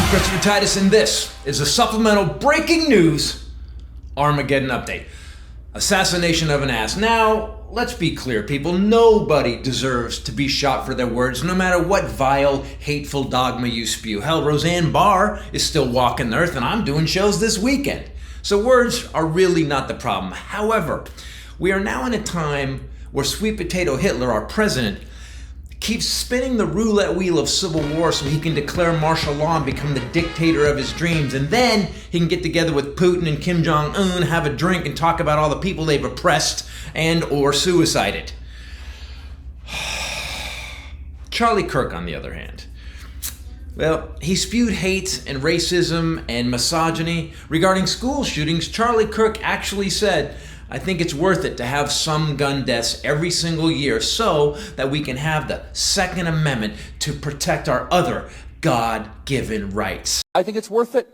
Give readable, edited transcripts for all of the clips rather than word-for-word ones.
I'm Christopher Titus, and this is a supplemental breaking news Armageddon update. Assassination of an ass. Now, let's be clear, people. Nobody deserves to be shot for their words, no matter what vile, hateful dogma you spew. Hell, Roseanne Barr is still walking the earth, and I'm doing shows this weekend. So words are really not the problem. However, we are now in a time where Sweet Potato Hitler, our president, keeps spinning the roulette wheel of civil war so he can declare martial law and become the dictator of his dreams. And then he can get together with Putin and Kim Jong-un, have a drink, and talk about all the people they've oppressed and or suicided. Charlie Kirk, on the other hand, well, he spewed hate and racism and misogyny. Regarding school shootings, Charlie Kirk actually said, I think it's worth it to have some gun deaths every single year so that we can have the Second Amendment to protect our other God-given rights. I think it's worth it.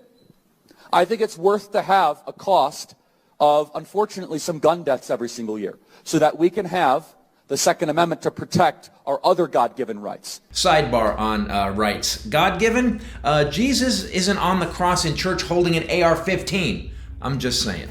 I think it's worth to have a cost of, unfortunately, some gun deaths every single year so that we can have the Second Amendment to protect our other God-given rights. Sidebar on rights. God-given? Jesus isn't on the cross in church holding an AR-15. I'm just saying.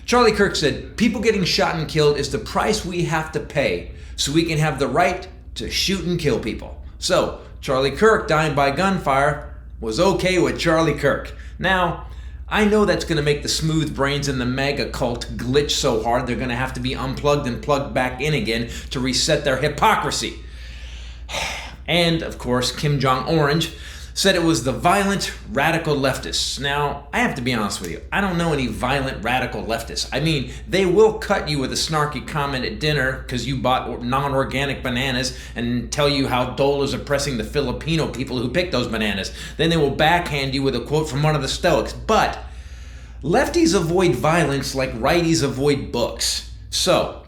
Charlie Kirk said, people getting shot and killed is the price we have to pay so we can have the right to shoot and kill people. So, Charlie Kirk dying by gunfire was okay with Charlie Kirk. Now, I know that's going to make the smooth brains in the mega cult glitch so hard they're going to have to be unplugged and plugged back in again to reset their hypocrisy. And, of course, Kim Jong-Orange said it was the violent radical leftists. Now, I have to be honest with you. I don't know any violent radical leftists. I mean, they will cut you with a snarky comment at dinner because you bought non-organic bananas and tell you how Dole is oppressing the Filipino people who pick those bananas. Then they will backhand you with a quote from one of the Stoics. But lefties avoid violence like righties avoid books. So,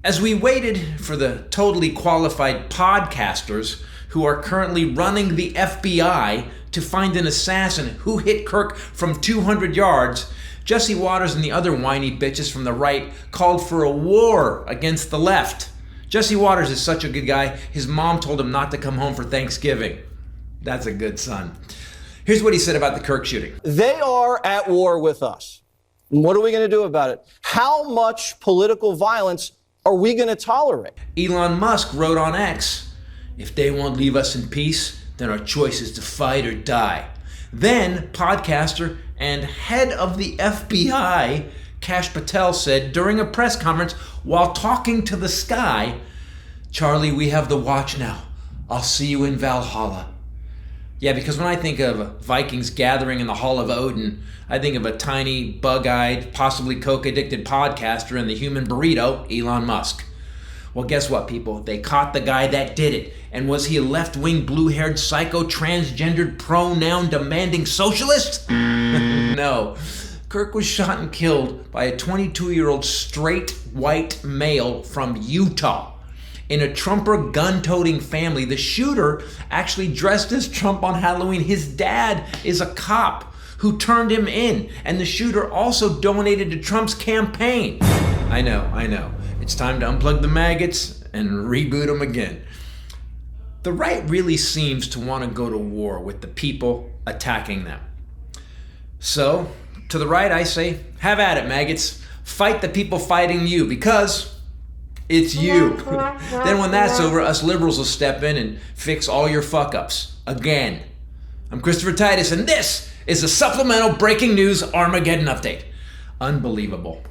as we waited for the totally qualified podcasters who are currently running the FBI to find an assassin who hit Kirk from 200 yards, Jesse Waters and the other whiny bitches from the right called for a war against the left. Jesse Waters is such a good guy, his mom told him not to come home for Thanksgiving. That's a good son. Here's what he said about the Kirk shooting. They are at war with us. What are we going to do about it? How much political violence are we going to tolerate? Elon Musk wrote on X, if they won't leave us in peace, then our choice is to fight or die. Then, podcaster and head of the FBI, Kash Patel, said during a press conference while talking to the sky, Charlie, we have the watch now. I'll see you in Valhalla. Yeah, because when I think of Vikings gathering in the Hall of Odin, I think of a tiny, bug-eyed, possibly coke-addicted podcaster and the human burrito, Elon Musk. Well, guess what, people? They caught the guy that did it. And was he a left-wing, blue-haired, psycho, transgendered, pronoun-demanding socialist? No. Kirk was shot and killed by a 22-year-old straight white male from Utah. In a Trumper gun-toting family, the shooter actually dressed as Trump on Halloween. His dad is a cop who turned him in. And the shooter also donated to Trump's campaign. I know. It's time to unplug the maggots and reboot them again. The right really seems to want to go to war with the people attacking them. So, to the right I say, have at it, maggots. Fight the people fighting you, because it's you. Then when that's over, us liberals will step in and fix all your fuck-ups. Again. I'm Christopher Titus, and this is a supplemental breaking news Armageddon update. Unbelievable.